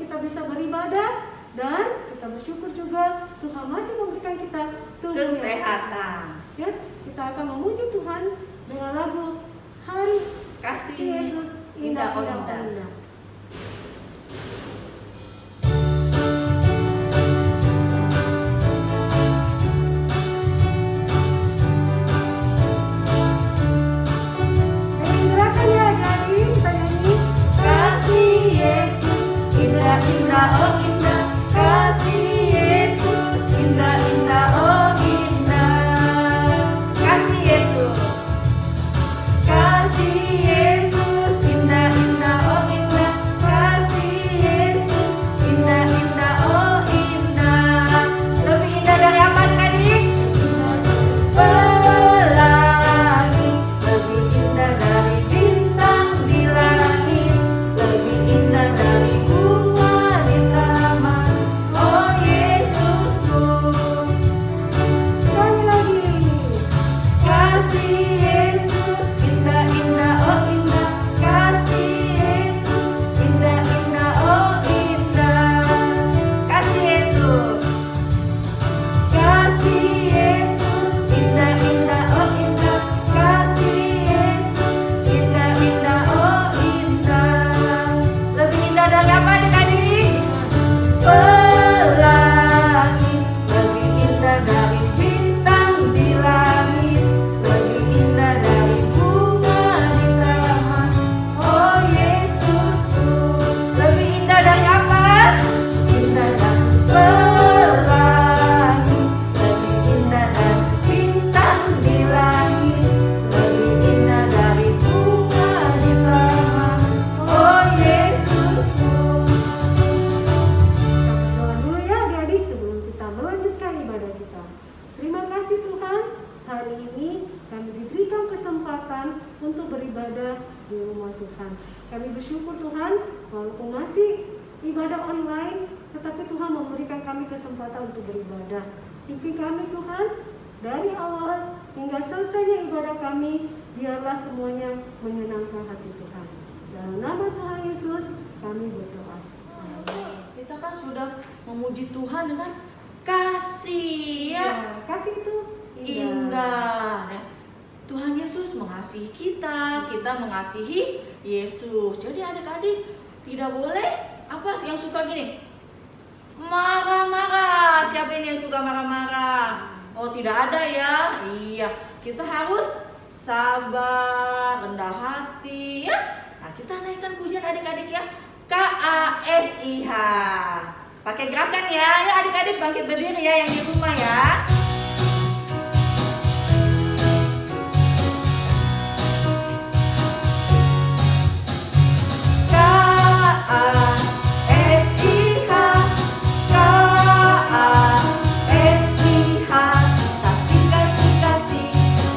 kita bisa beribadah. Dan kita bersyukur juga Tuhan masih memberikan kita tubuh kesehatan. Ya, kita akan memuji Tuhan dengan lagu Hari Kasih Yesus Indah Indah, Indah, Indah. Indah. Gerakan ya, jadi kita nyanyi. Kasih Yesus indah indah oh indah, kasih Yesus indah indah oh indah, kasih Yesus, kasih Yesus indah indah oh indah, kasih Yesus indah indah oh indah, lebih indah dari apa tadi? Pelangi, lebih indah dari bintang di langit, lebih indah dari bunga di taman. Oh Yesusku, Sekali lagi. kasih Yesus indah indah oh indah, kasih Yesus indah indah oh indah, kasih Yesus, kasih Yesus indah indah oh indah, kasih Yesus indah indah oh indah, lebih indah dari apa adik-adik? Pelangi, lebih indah dari bintang di langit, lebih indah dari bunga di taman. Oh Yesusku, lebih indah dari apa? Indah dari pelangi, lebih indah dari bintang di langit, lebih indah dari bunga di taman. Oh Yesusku. Kita berdoa dulu ya adik-adik sebelum kita melanjutkan ibadah kita. Terima kasih Tuhan, hari ini kami diberikan kesempatan untuk beribadah di rumah Tuhan. Kami bersyukur Tuhan, walaupun masih ibadah online, tetapi Tuhan memberikan kami kesempatan untuk beribadah. Pimpin kami Tuhan, dari awal hingga selesainya ibadah kami, biarlah semuanya menyenangkan hati Tuhan. Dalam nama Tuhan Yesus, kami berdoa. Kita kan sudah memuji Tuhan dengan kasih ya, Kasih itu indah. Ya. Tuhan Yesus mengasihi kita, kita mengasihi Yesus. Jadi adik-adik tidak boleh apa yang suka gini marah-marah. Siapa ini yang suka marah-marah? Oh tidak ada ya. Iya, kita harus sabar, rendah hati ya. Nah kita naikkan pujian adik-adik ya. KASIH. Pakai gerakan ya. Ya adik-adik bangkit berdiri ya yang di rumah ya. KASIH, KASIH, kasih kasih kasih,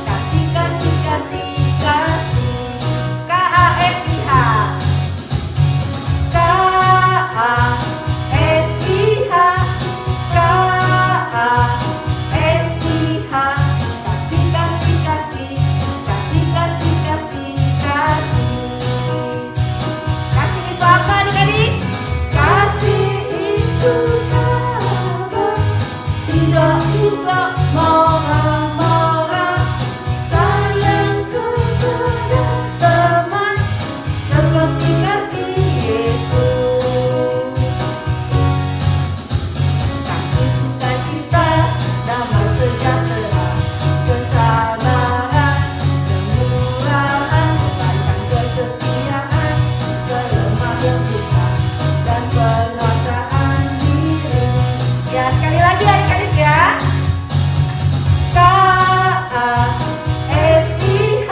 kasih kasih kasih kasih. KASIH. KASIH, KASIH, kasih kasih kasih, kasih kasih kasih kasih. Kasih itu apa adik-adik? Kasih itu sabar, tidak suka marah-marah, sayang kepada teman, seperti kasih Yesus. Kasih sukacita, damai sejahtera, kesabaran, kemurahan, kebaikan, kesetiaan, kelemah lembutan, dan penguasaan diri. Ya sekali lagi adik-adik ya. KASIH,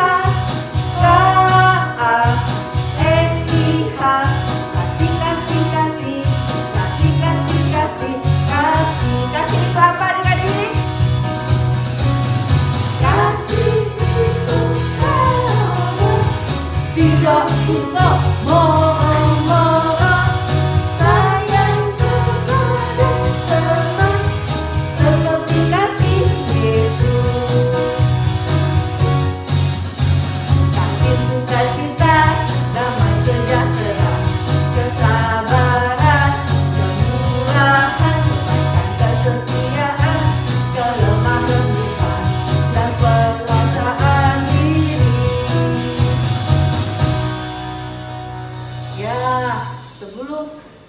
KASIH, kasih kasih kasih, kasih kasih kasih, kasih. Kasih itu apa adik-adik? Kasih itu sabar, tidak suka marah-marah, sayang kepada teman, seperti kasih Yesus. Kasih sukacita, damai sejahtera, kesabaran,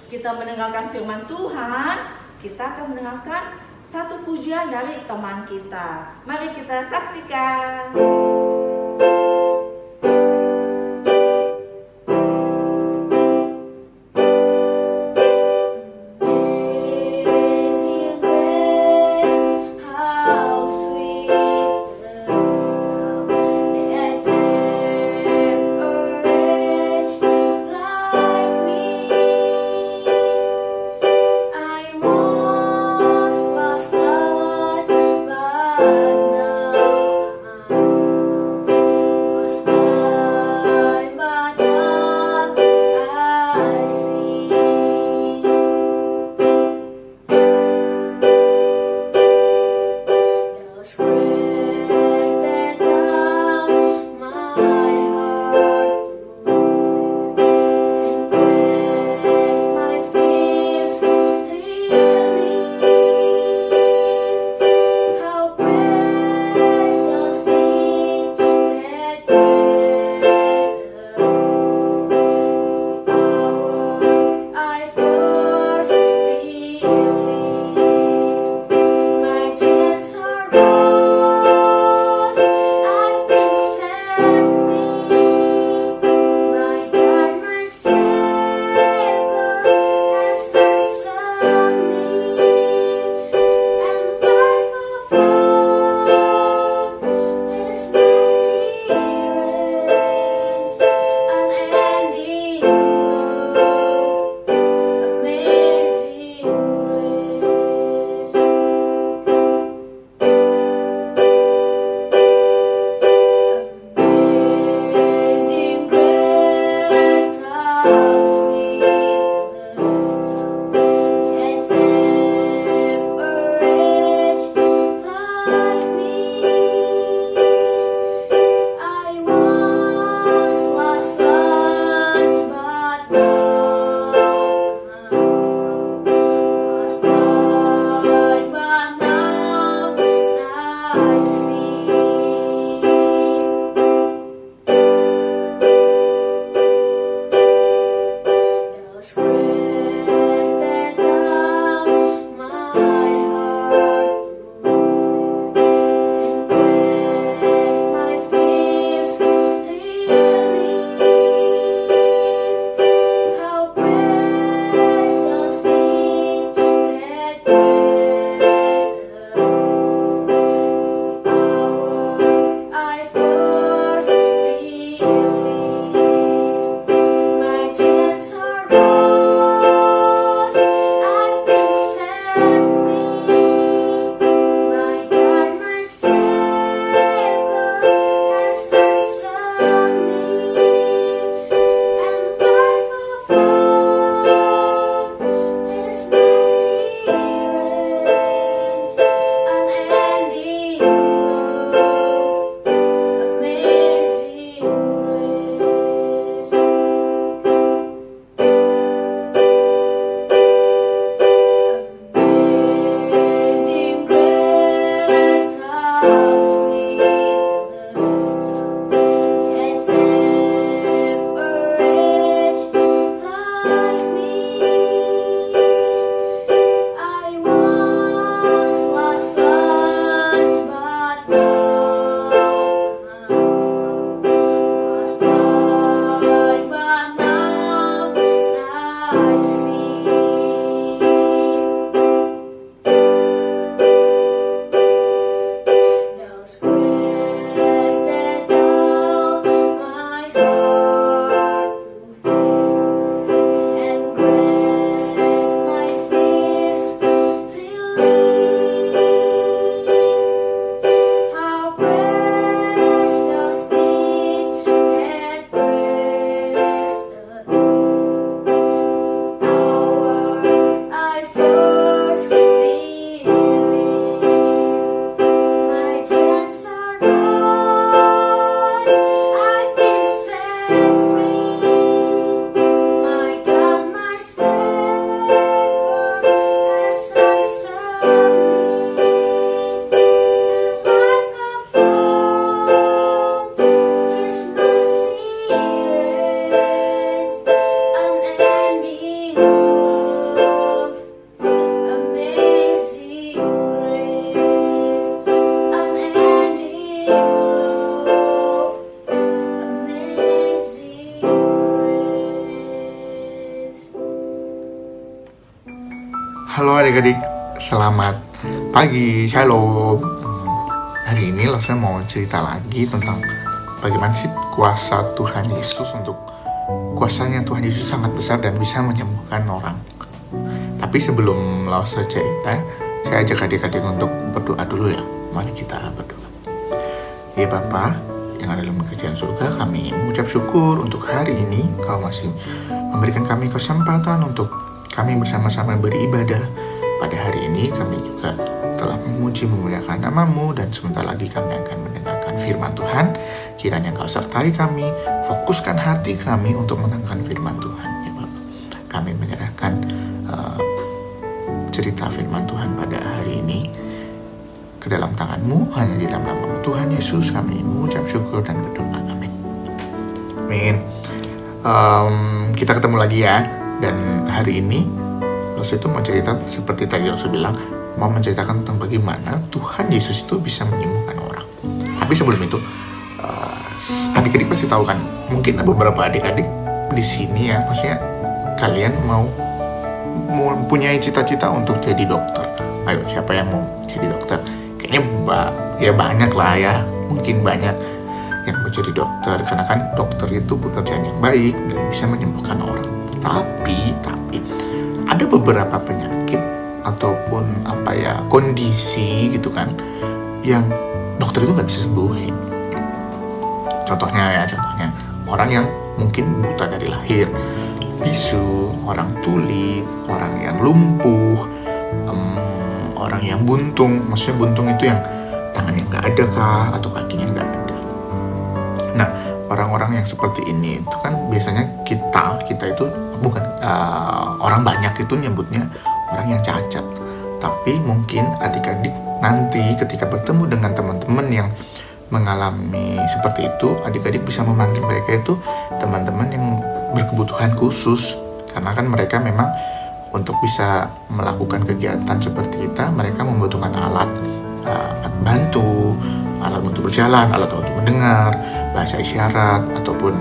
kita mendengarkan firman Tuhan, kita akan mendengarkan satu pujian dari teman kita. Mari kita saksikan. Halo adik-adik, selamat pagi, shalom. Hari ini saya mau cerita lagi tentang bagaimana sih kuasa Tuhan Yesus kuasanya Tuhan Yesus sangat besar dan bisa menyembuhkan orang. Tapi sebelum saya cerita, saya ajak adik-adik untuk berdoa dulu ya. Mari kita berdoa. Ya Bapa yang ada dalam kerajaan surga, kami mengucap syukur untuk hari ini Kau masih memberikan kami kesempatan untuk kami bersama-sama beribadah. Pada hari ini kami juga telah memuji memuliakan nama-Mu, dan sebentar lagi kami akan mendengarkan firman Tuhan. Kiranya Kau sertai kami, fokuskan hati kami untuk mendengarkan firman Tuhan ya Bapak. Kami menyerahkan cerita firman Tuhan pada hari ini ke dalam tangan-Mu, hanya di dalam nama-Mu Tuhan Yesus kami mengucap syukur dan berdoa. Amin. Amin. Kita ketemu lagi ya. Dan hari ini Lose itu mau cerita seperti tadi Lose bilang, mau menceritakan tentang bagaimana Tuhan Yesus itu bisa menyembuhkan orang. Tapi sebelum itu, adik-adik pasti tahu kan, mungkin beberapa adik-adik di sini ya, maksudnya kalian mau mempunyai cita-cita untuk jadi dokter. Ayo, siapa yang mau jadi dokter? Kayaknya ya banyak lah ya, mungkin banyak yang mau jadi dokter, karena kan dokter itu pekerjaan yang baik dan bisa menyembuhkan orang. Tapi ada beberapa penyakit ataupun kondisi gitu kan yang dokter itu nggak bisa sembuhin. Contohnya orang yang mungkin buta dari lahir, bisu, orang tuli, orang yang lumpuh, orang yang buntung. Maksudnya buntung itu yang tangannya nggak ada kah atau kakinya nggak ada. Nah, orang-orang yang seperti ini itu kan biasanya kita itu bukan orang banyak itu nyebutnya orang yang cacat. Tapi mungkin adik-adik nanti ketika bertemu dengan teman-teman yang mengalami seperti itu, adik-adik bisa memanggil mereka itu teman-teman yang berkebutuhan khusus. Karena kan mereka memang untuk bisa melakukan kegiatan seperti kita, mereka membutuhkan alat bantu, alat untuk berjalan, alat untuk mendengar, bahasa isyarat, ataupun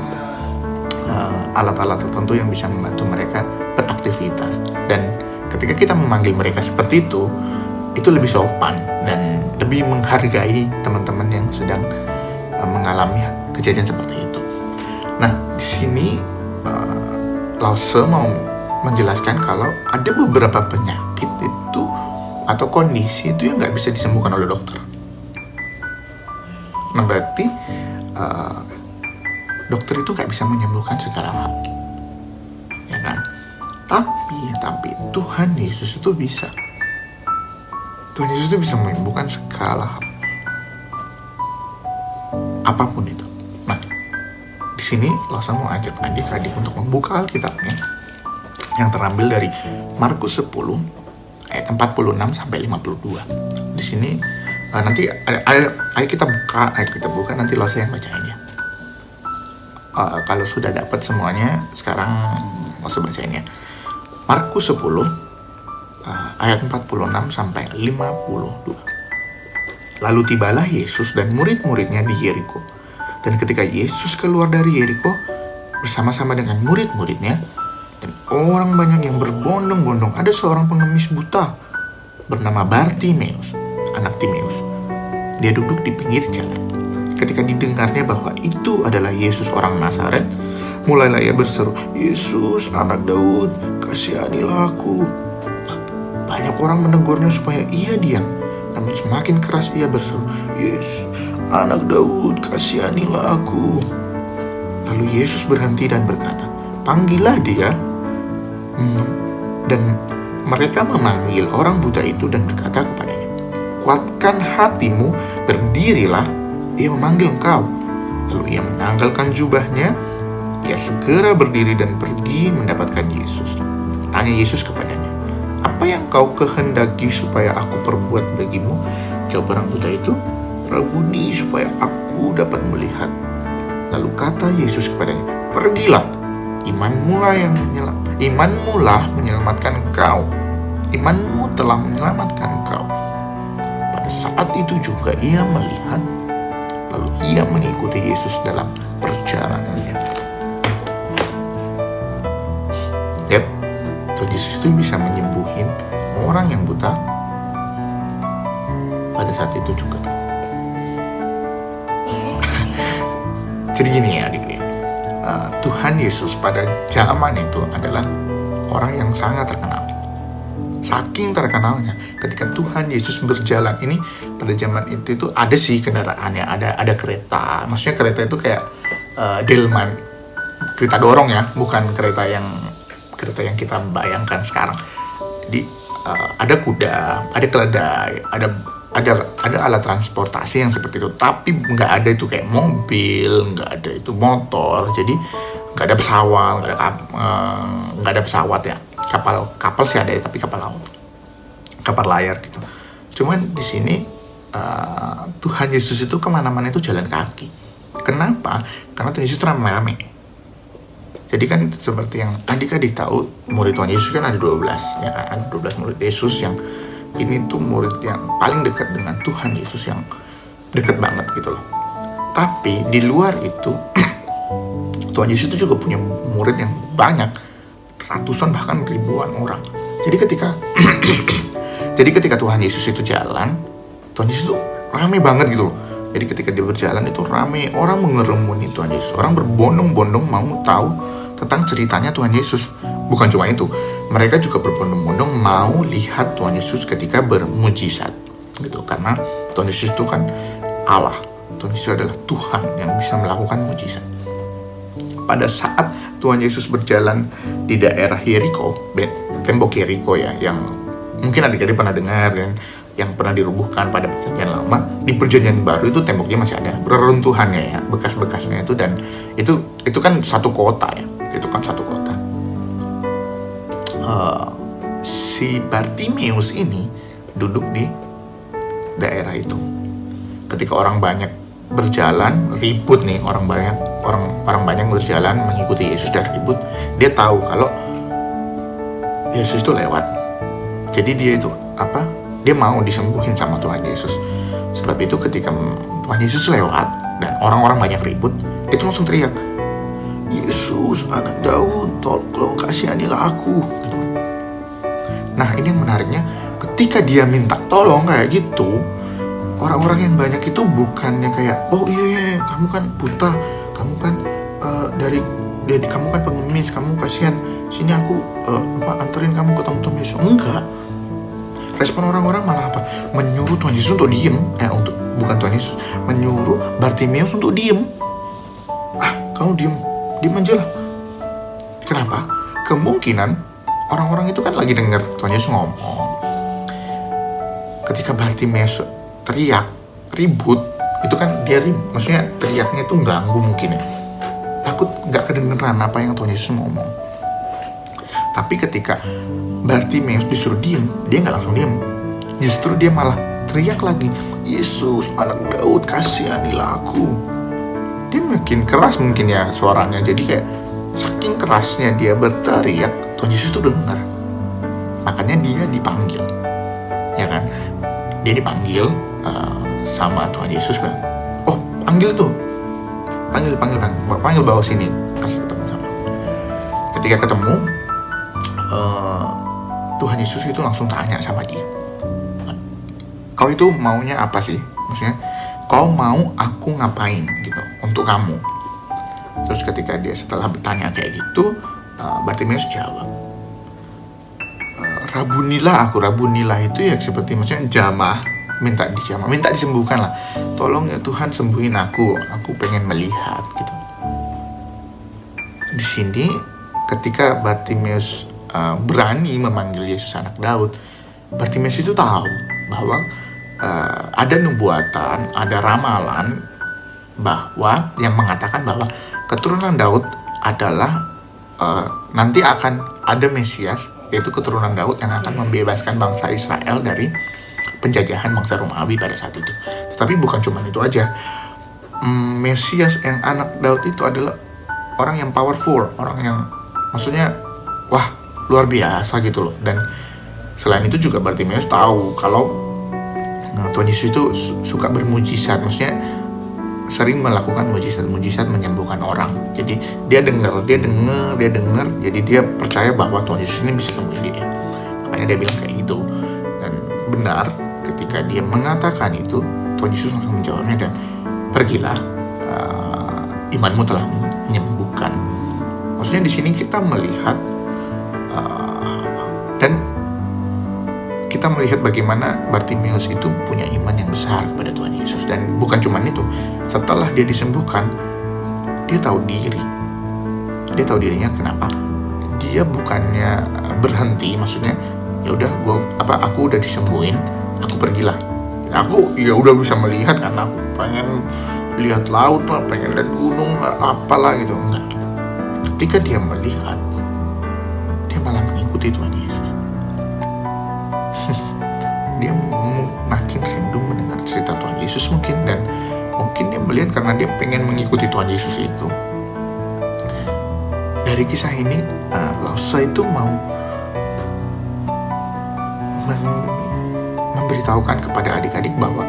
alat-alat tertentu yang bisa membantu mereka beraktivitas. Dan ketika kita memanggil mereka seperti itu lebih sopan dan lebih menghargai teman-teman yang sedang mengalami kejadian seperti itu. Nah, di sini Lause mau menjelaskan kalau ada beberapa penyakit itu atau kondisi itu yang nggak bisa disembuhkan oleh dokter. Nah, berarti dokter itu nggak bisa menyembuhkan segala hal, ya kan? Tapi Tuhan Yesus itu bisa. Tuhan Yesus itu bisa menyembuhkan segala hal, apapun itu. Nah, di sini Lose mau ajak adik-adik untuk membuka Alkitabnya yang terambil dari Markus 10 ayat 46 sampai 52. Di sini nanti ayo kita buka nanti Lose yang bacain ya. Kalau sudah dapat semuanya, sekarang Lose bacain ya. Markus 10 ayat 46 sampai 52. Lalu tibalah Yesus dan murid-muridnya di Yeriko. Dan ketika Yesus keluar dari Yeriko bersama-sama dengan murid-muridnya dan orang banyak yang berbondong-bondong, ada seorang pengemis buta bernama Bartimeus, anak Timeus. Dia duduk di pinggir jalan. Ketika didengarnya bahwa itu adalah Yesus orang Nazaret, mulailah ia berseru, "Yesus, anak Daud, kasihanilah aku." Banyak orang menegurnya supaya ia diam, namun semakin keras ia berseru, "Yesus, anak Daud, kasihanilah aku." Lalu Yesus berhenti dan berkata, "Panggillah dia." Dan mereka memanggil orang buta itu dan berkata kepadanya, "Kuatkan hatimu, berdirilah, ia memanggil engkau." Lalu ia menanggalkan jubahnya, ia segera berdiri dan pergi mendapatkan Yesus. Tanya Yesus kepadanya, "Apa yang kau kehendaki supaya aku perbuat bagimu?" Jawab orang buta itu, "Rabuni, supaya aku dapat melihat." Lalu kata Yesus kepadanya, "Pergilah, imanmulah menyelamatkan engkau. Imanmu telah menyelamatkan engkau." Pada saat itu juga ia melihat, lalu ia mengikuti Yesus dalam perjalanannya. Tuhan Yesus itu bisa menyembuhin orang yang buta pada saat itu juga. Jadi gini ya adik-adik, Tuhan Yesus pada zaman itu adalah orang yang sangat terkenal. Saking terkenalnya, ketika Tuhan Yesus berjalan ini pada zaman itu ada sih kendaraannya, ada kereta. Maksudnya kereta itu kayak delman, kereta dorong ya, bukan kereta yang kita bayangkan sekarang. Jadi ada kuda, ada keledai, ada alat transportasi yang seperti itu. Tapi nggak ada itu kayak mobil, nggak ada itu motor. Jadi nggak ada pesawat, nggak ada pesawat ya. Kapal sih ada ya, tapi kapal laut, kapal layar gitu. Cuman di sini Tuhan Yesus itu kemana-mana itu jalan kaki. Kenapa? Karena Tuhan Yesus rame-rame. Jadi kan seperti yang adik-adik tahu, murid Tuhan Yesus kan ada 12, ya kan? Ada 12 murid Yesus yang ini tuh murid yang paling dekat dengan Tuhan Yesus, yang dekat banget gitu loh. Tapi di luar itu Tuhan Yesus itu juga punya murid yang banyak, ratusan bahkan ribuan orang. Jadi ketika Tuhan Yesus itu jalan, Tuhan Yesus itu rame banget gitu loh. Jadi ketika dia berjalan itu rame, orang mengerumuni Tuhan Yesus, orang berbondong-bondong mau tahu tentang ceritanya Tuhan Yesus. Bukan cuma itu, mereka juga berbondong-bondong mau lihat Tuhan Yesus ketika bermujizat gitu. Karena Tuhan Yesus itu kan Allah, Tuhan Yesus adalah Tuhan yang bisa melakukan mujizat. Pada saat Tuhan Yesus berjalan di daerah Yeriko, tembok Yeriko ya, yang mungkin adik-adik pernah dengar dan yang pernah dirubuhkan pada perjanjian lama. Di perjanjian baru itu temboknya masih ada reruntuhannya ya, bekas-bekasnya itu, dan itu kan satu kota ya, itu kan satu kota. Si Bartimeus ini duduk di daerah itu. Ketika orang banyak berjalan, ribut nih, orang banyak berjalan mengikuti Yesus dan ribut, dia tahu kalau Yesus itu lewat. Jadi dia itu dia mau disembuhin sama Tuhan Yesus. Sebab itu ketika Tuhan Yesus lewat dan orang-orang banyak ribut, dia itu langsung teriak, "Yesus, anak Daud, tolong kasihanilah aku." Gitu. Nah, ini yang menariknya, ketika dia minta tolong kayak gitu, orang-orang yang banyak itu bukannya kayak, "Oh iya, kamu kan buta, kamu kan kamu kan pengemis, kamu kasihan, sini aku anterin kamu ketemu Tuhan Yesus." Enggak. Respon orang-orang malah apa? Menyuruh Tuhan Yesus untuk diem. Bukan Tuhan Yesus, menyuruh Bartimeus untuk diem. Kamu diem aja lah. Kenapa? Kemungkinan orang-orang itu kan lagi dengar Tuhan Yesus ngomong. Ketika Bartimeus teriak, ribut, itu kan dia maksudnya teriaknya itu ganggu mungkin ya. Takut gak kedengeran apa yang Tuhan Yesus ngomong. Tapi ketika Bartimeus disuruh diem, dia gak langsung diem. Justru dia malah teriak lagi, "Yesus, anak Daud, kasihanilah aku." Dia makin keras mungkin ya suaranya. Jadi kayak saking kerasnya dia berteriak, Tuhan Yesus tuh dengar. Makanya dia dipanggil, ya kan? Dia dipanggil sama Tuhan Yesus bilang, "Oh, panggil tuh, panggil bawa sini, kasih ketemu sama." Ketika ketemu, Tuhan Yesus itu langsung tanya sama dia, "Kau itu maunya apa sih? Maksudnya, kau mau aku ngapain gitu untuk kamu?" Terus ketika dia setelah bertanya kayak gitu, Bartimeus jawab, "Rabunilah aku." Rabunilah itu ya seperti maksudnya jamah, minta disembuhkan lah. "Tolong ya Tuhan, sembuhin aku pengen melihat." Gitu. Di sini ketika Bartimeus berani memanggil Yesus anak Daud, Bartimeus itu tahu bahwa ada nubuatan, ada ramalan bahwa yang mengatakan bahwa keturunan Daud adalah nanti akan ada Mesias, yaitu keturunan Daud yang akan membebaskan bangsa Israel dari penjajahan bangsa Romawi pada saat itu. Tetapi bukan cuma itu aja. Mesias yang anak Daud itu adalah orang yang powerful, orang yang maksudnya luar biasa gitu loh. Dan selain itu juga Bartimeus tahu kalau Tuhan Yesus itu suka bermujizat, maksudnya sering melakukan mujizat menyembuhkan orang. Jadi dia dengar, jadi dia percaya bahwa Tuhan Yesus ini bisa sembuhin dia. Makanya dia bilang kayak gitu. benar ketika dia mengatakan itu, Tuhan Yesus langsung menjawabnya dan pergilah, imanmu telah menyembuhkan. Maksudnya di sini kita melihat dan kita melihat bagaimana Bartimeus itu punya iman yang besar kepada Tuhan Yesus. Dan bukan cuma itu, setelah dia disembuhkan, dia tahu diri. Dia tahu dirinya. Kenapa? Dia bukannya berhenti, maksudnya ya udah aku udah disembuhin, aku pergilah. Aku ya udah bisa melihat, karena aku pengen lihat laut lah, pengen lihat gunung apalah gitu. Enggak. Ketika dia melihat, dia malah mengikuti Tuhan Yesus. Dia makin rindu mendengar cerita Tuhan Yesus mungkin, dan mungkin dia melihat karena dia pengen mengikuti Tuhan Yesus itu. Dari kisah ini, Lause itu mau memberitahukan kepada adik-adik bahwa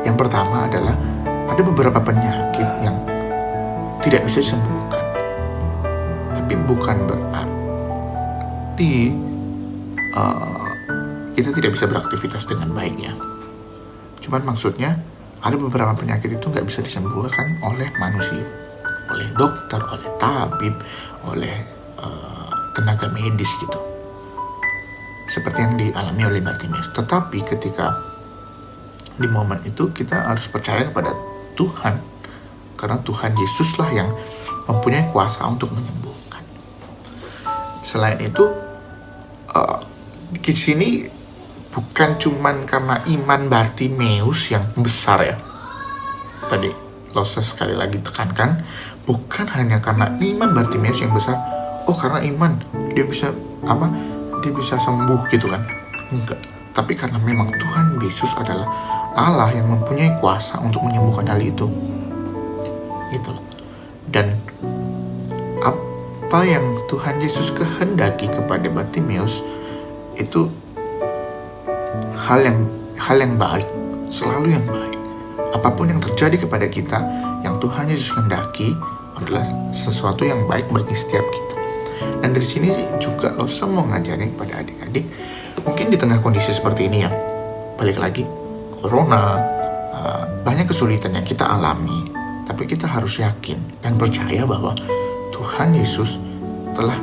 yang pertama adalah ada beberapa penyakit yang tidak bisa disembuhkan. Tapi bukan berarti kita tidak bisa beraktivitas dengan baik ya. Cuman maksudnya ada beberapa penyakit itu nggak bisa disembuhkan oleh manusia, oleh dokter, oleh tabib, oleh tenaga medis gitu. Seperti yang dialami oleh Bartimeus. Tetapi ketika di momen itu kita harus percaya kepada Tuhan, karena Tuhan Yesuslah yang mempunyai kuasa untuk menyembuhkan. Selain itu, di sini bukan cuman karena iman Bartimeus yang besar ya. Tadi Lause sekali lagi tekankan, bukan hanya karena iman Bartimeus yang besar. Oh, karena iman dia bisa dia bisa sembuh gitu kan. Enggak. Tapi karena memang Tuhan Yesus adalah Allah yang mempunyai kuasa untuk menyembuhkan hal itu. Gitu loh. Dan apa yang Tuhan Yesus kehendaki kepada Bartimeus itu hal yang baik, selalu yang baik. Apapun yang terjadi kepada kita, yang Tuhan Yesus kehendaki adalah sesuatu yang baik bagi setiap kita. Dan dari sini juga Lause mau ngajarin kepada adik-adik, mungkin di tengah kondisi seperti ini ya, balik lagi, corona, banyak kesulitan yang kita alami, tapi kita harus yakin dan percaya bahwa Tuhan Yesus telah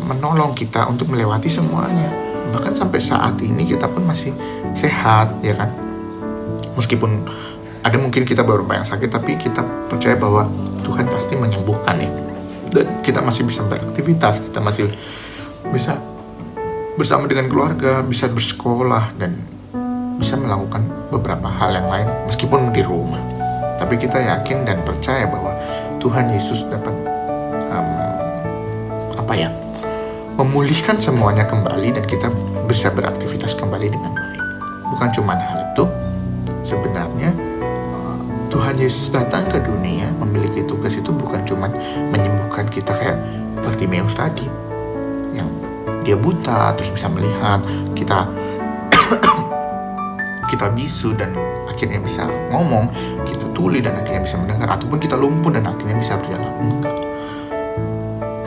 menolong kita untuk melewati semuanya. Bahkan sampai saat ini kita pun masih sehat, ya kan? Meskipun ada mungkin kita beberapa yang sakit, tapi kita percaya bahwa Tuhan pasti menyembuhkan ya. Dan kita masih bisa beraktivitas, kita masih bisa bersama dengan keluarga, bisa bersekolah, dan bisa melakukan beberapa hal yang lain meskipun di rumah. Tapi kita yakin dan percaya bahwa Tuhan Yesus dapat memulihkan semuanya kembali, dan kita bisa beraktivitas kembali dengan baik. Bukan cuma hal itu, sebenarnya Tuhan Yesus datang ke dunia memiliki tugas itu bukan cuma menyembuhkan kita kayak Bartimeus tadi, yang dia buta terus bisa melihat, kita bisu dan akhirnya bisa ngomong, kita tuli dan akhirnya bisa mendengar, ataupun kita lumpuh dan akhirnya bisa berjalan. Enggak.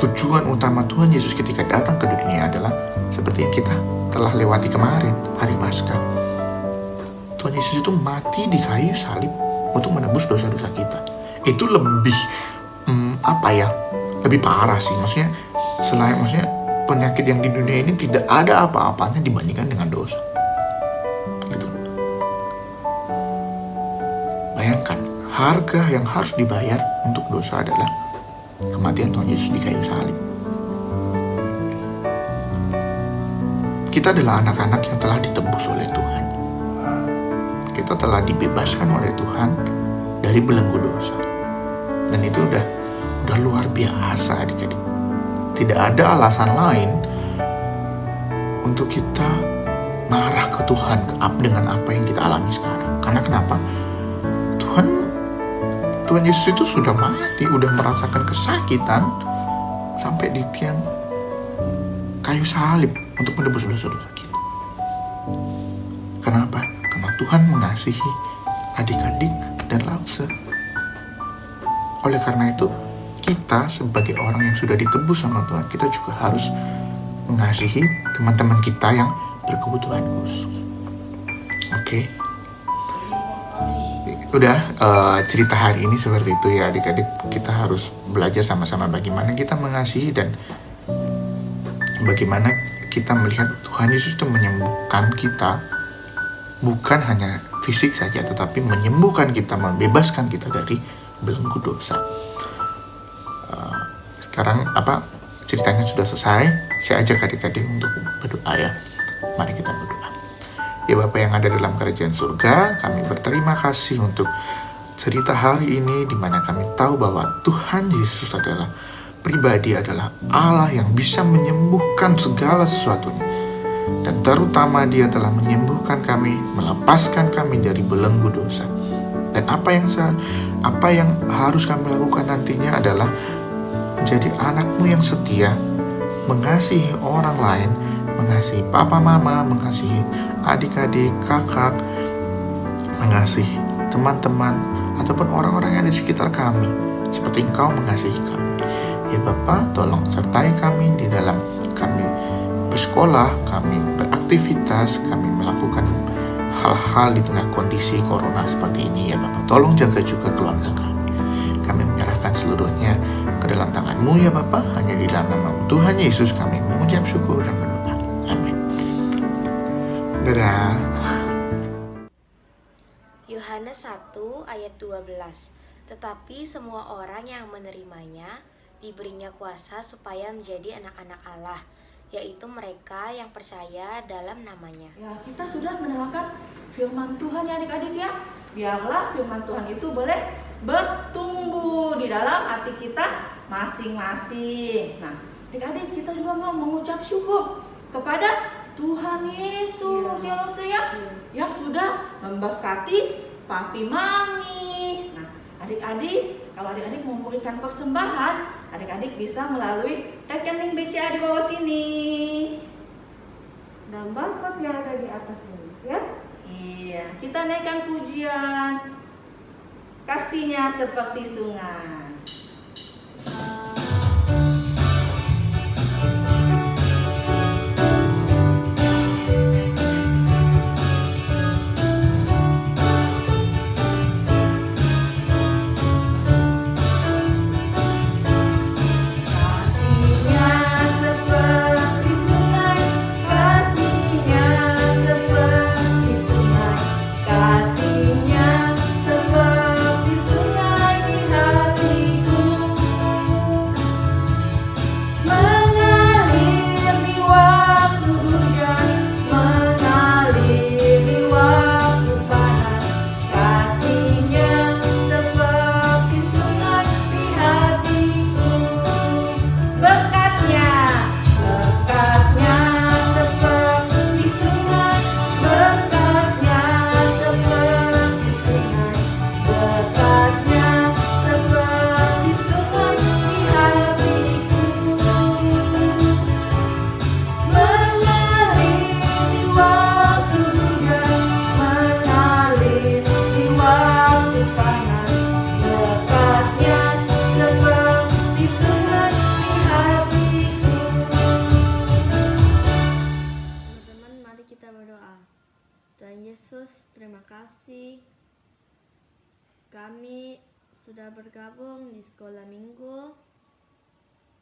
Tujuan utama Tuhan Yesus ketika datang ke dunia adalah seperti yang kita telah lewati kemarin, hari Paskah. Tuhan Yesus itu mati di kayu salib untuk menebus dosa-dosa kita. Itu lebih lebih parah sih. Maksudnya penyakit yang di dunia ini tidak ada apa-apanya dibandingkan dengan dosa. Gitu. Bayangkan, harga yang harus dibayar untuk dosa adalah kematian Tuhan Yesus di kayu salib. Kita adalah anak-anak yang telah ditebus oleh Tuhan. Kita telah dibebaskan oleh Tuhan dari belenggu dosa. Dan itu udah luar biasa adik-adik. Tidak ada alasan lain untuk kita marah ke Tuhan dengan apa yang kita alami sekarang. Karena kenapa? Tuhan Yesus itu sudah mati, udah merasakan kesakitan sampai di tiang kayu salib untuk menebus dosa-dosa kita. Kenapa? Karena Tuhan mengasihi adik-adik dan Lause. Oleh karena itu, kita sebagai orang yang sudah ditebus sama Tuhan, kita juga harus mengasihi teman-teman kita yang berkebutuhan khusus. Oke. Udah, cerita hari ini seperti itu ya adik-adik. Kita harus belajar sama-sama bagaimana kita mengasihi dan bagaimana kita melihat Tuhan Yesus itu menyembuhkan kita, bukan hanya fisik saja, tetapi menyembuhkan kita, membebaskan kita dari belenggu dosa. Sekarang ceritanya sudah selesai. Saya ajak adik-adik untuk berdoa ya. Mari kita berdoa. Ya Bapa yang ada dalam kerajaan surga, kami berterima kasih untuk cerita hari ini di mana kami tahu bahwa Tuhan Yesus adalah pribadi, adalah Allah yang bisa menyembuhkan segala sesuatunya. Dan terutama Dia telah menyembuhkan kami, melepaskan kami dari belenggu dosa. Dan apa yang harus kami lakukan nantinya adalah menjadi anak-Mu yang setia, mengasihi orang lain, mengasihi papa mama, mengasihi adik-adik, kakak, mengasihi teman-teman ataupun orang-orang yang ada di sekitar kami seperti Engkau mengasihi kami. Ya Bapa, tolong sertai kami di dalam kami bersekolah, kami beraktivitas, kami melakukan hal-hal di tengah kondisi corona seperti ini ya Bapa. Tolong jaga juga keluarga kami. Kami menyerahkan seluruhnya ke dalam tangan-Mu ya Bapa. Hanya di dalam nama Tuhan Yesus kami mengucap syukur dan berdoa. Amin. Dadah. Yohanes 1 ayat 12. Tetapi semua orang yang menerimanya diberinya kuasa supaya menjadi anak-anak Allah, yaitu mereka yang percaya dalam namanya. Ya, kita sudah menerangkan firman Tuhan ya adik-adik ya. Biarlah firman Tuhan itu boleh bertumbuh di dalam hati kita masing-masing. Nah, adik-adik kita juga mau mengucap syukur kepada Tuhan Yesus yang sudah memberkati papi mami. Nah, adik-adik, kalau adik-adik mau memberikan persembahan, adik-adik bisa melalui rekening BCA di bawah sini. Dan barcode yang ada di atas ini, ya. Iya, kita naikkan pujian. Kasihnya seperti sungai. terima kasih kami sudah bergabung di sekolah minggu.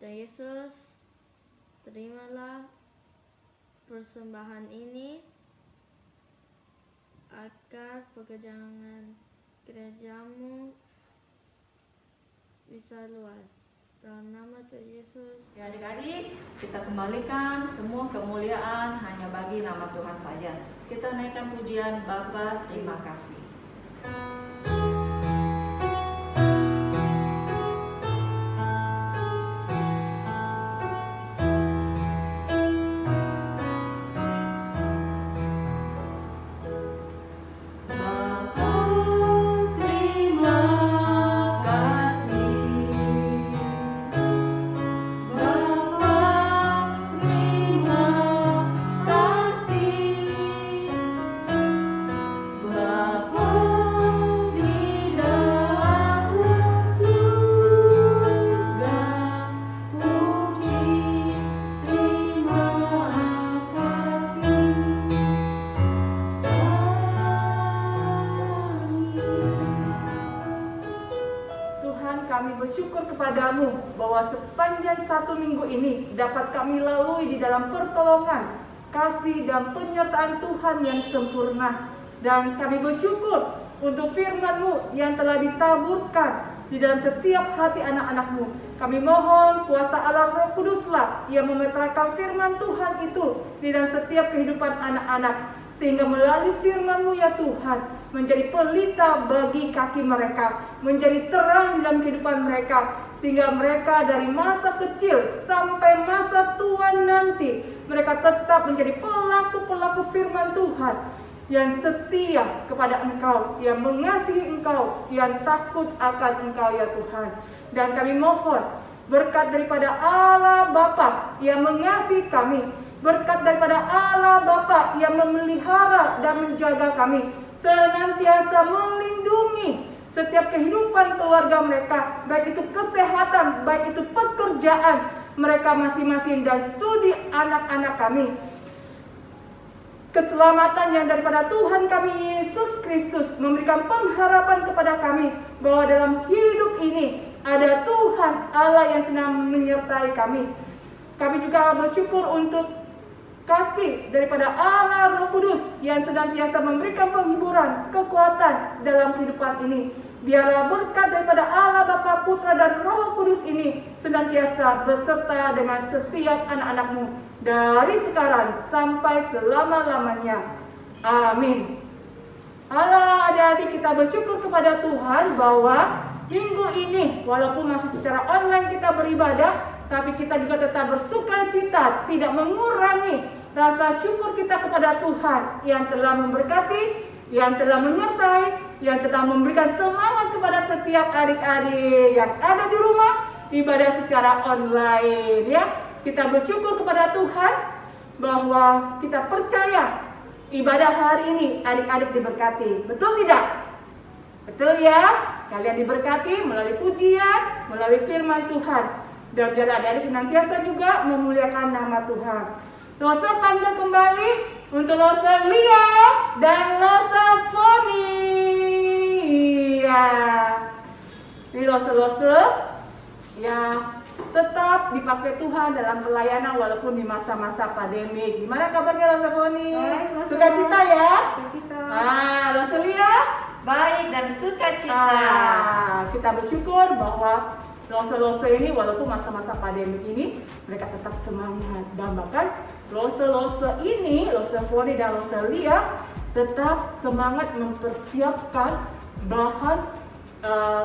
Tuhan Yesus, terimalah persembahan ini agar pekerjaan gerejamu bisa luas. Dalam nama Tuhan Yesus. Ya adik-adik, kita kembalikan semua kemuliaan hanya bagi nama Tuhan saja. Kita naikkan pujian Bapa, terima kasih. Bapa bersyukur kepadamu bahwa sepanjang 1 minggu ini dapat kami lalui di dalam pertolongan, kasih dan penyertaan Tuhan yang sempurna. Dan kami bersyukur untuk firman-Mu yang telah ditaburkan di dalam setiap hati anak-anak-Mu. Kami mohon kuasa Allah Roh Kuduslah yang memeteraikan firman Tuhan itu di dalam setiap kehidupan anak-anak, sehingga melalui firman-Mu ya Tuhan menjadi pelita bagi kaki mereka, menjadi terang di dalam kehidupan mereka, sehingga mereka dari masa kecil sampai masa tua nanti mereka tetap menjadi pelaku-pelaku firman Tuhan yang setia kepada Engkau, yang mengasihi Engkau, yang takut akan Engkau ya Tuhan. Dan kami mohon berkat daripada Allah Bapa yang mengasihi kami, berkat daripada Allah Bapa yang memelihara dan menjaga kami, senantiasa melindungi setiap kehidupan keluarga mereka, baik itu kesehatan, baik itu pekerjaan mereka masing-masing, dan studi anak-anak kami. Keselamatan yang daripada Tuhan kami Yesus Kristus memberikan pengharapan kepada kami bahwa dalam hidup ini ada Tuhan Allah yang sedang menyertai kami. Kami juga bersyukur untuk kasih daripada Allah Roh Kudus yang senantiasa memberikan penghiburan, kekuatan dalam kehidupan ini. Biarlah berkat daripada Allah Bapa, Putra dan Roh Kudus ini senantiasa beserta dengan setiap anak-anak-Mu dari sekarang sampai selama-lamanya. Amin. Allah, adik-adik, kita bersyukur kepada Tuhan bahwa minggu ini walaupun masih secara online kita beribadah, tapi kita juga tetap bersukacita, tidak mengurangi rasa syukur kita kepada Tuhan yang telah memberkati, yang telah menyertai, yang telah memberikan semangat kepada setiap adik-adik yang ada di rumah ibadah secara online ya. Kita bersyukur kepada Tuhan bahwa kita percaya ibadah hari ini adik-adik diberkati. Betul tidak? Betul ya? Kalian diberkati melalui pujian, melalui firman Tuhan. Dan biar adik-adik senantiasa juga memuliakan nama Tuhan. Dosa panggil kembali untuk Losa Lia dan Losa Foni. Ya, ini Losa-Losa ya tetap dipakai Tuhan dalam pelayanan walaupun di masa-masa pandemi. Gimana kabarnya Losa Foni? Sukacita ya? Sukacita. Losa Lia? Baik dan sukacita. Kita bersyukur bahwa Losa-Losa ini walaupun masa-masa pandemi ini mereka tetap semangat, dan bahkan Losa-Losa ini, Losa Foni dan Losa Lia tetap semangat mempersiapkan bahan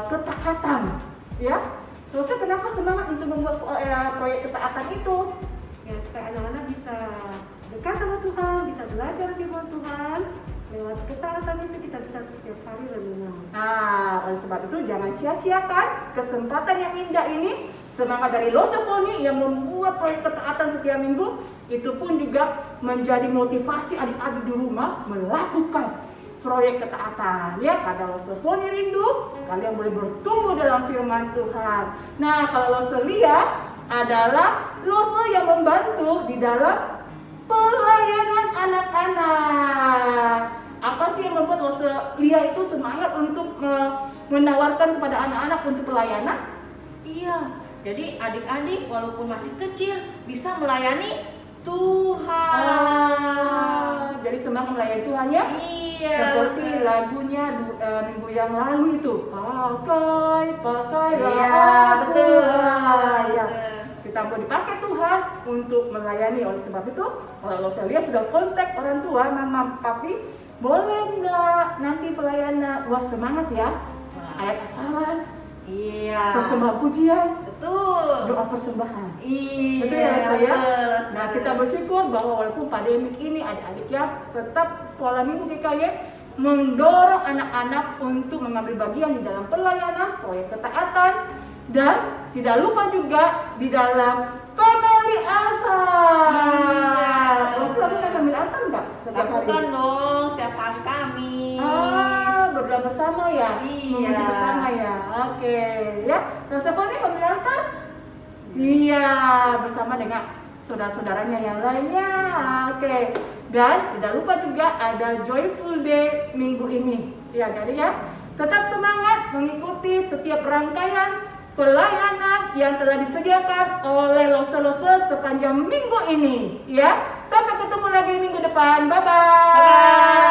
ketaatan ya. Losa kenapa semangat untuk membuat proyek ketaatan itu? Ya, supaya anak-anak bisa dekat sama Tuhan, bisa belajar firman Tuhan. Lewat ketaatan itu kita bisa setiap hari renungan. Oleh sebab itu jangan sia-siakan kesempatan yang indah ini. Semangat dari Losa Foni yang membuat proyek ketaatan setiap minggu, itu pun juga menjadi motivasi adik-adik di rumah melakukan proyek ketaatan ya. Karena Losa Foni rindu kalian boleh bertumbuh dalam firman Tuhan. Nah, kalau Losa Lia adalah Losa yang membantu di dalam pelayanan anak-anak. Apa sih yang membuat Losa Lia itu semangat untuk menawarkan kepada anak-anak untuk pelayanan? Iya, jadi adik-adik walaupun masih kecil bisa melayani Tuhan. Jadi semangat melayani Tuhan ya? Iya. Seperti lagunya minggu yang lalu itu. Pakailah Iya, aku. betul. Ya. Kita mau dipakai Tuhan untuk melayani. Oleh sebab itu, kalau Losa Lia sudah kontak orang tua, mama, papi, boleh nggak nanti pelayanan? Wah, semangat ya. Ayat hafalan, Iya. persembahan pujian, Betul. doa persembahan. Iya. Betul ya, Losa ya? betul. Nah, kita bersyukur bahwa walaupun pandemik ini adik-adik ya tetap sekolah minggu GKY mendorong anak-anak untuk mengambil bagian di dalam pelayanan, proyek ketaatan, dan tidak lupa juga di dalam family altar. Iya. Losa lakukan family altar enggak? Setiap hari? Lakukan dong setiap hari Kamis. Berdoa bersama ya? Iya. Memuji bersama ya? Oke ya. Losa Foni family altar? Iya, bersama dengan saudara-saudaranya yang lainnya. Oke. Dan tidak lupa juga ada Joyful Day minggu ini. Ya, jadi ya tetap semangat mengikuti setiap rangkaian pelayanan yang telah disediakan oleh Lose-Lose sepanjang minggu ini ya. Sampai ketemu lagi minggu depan. Bye bye. Bye-bye.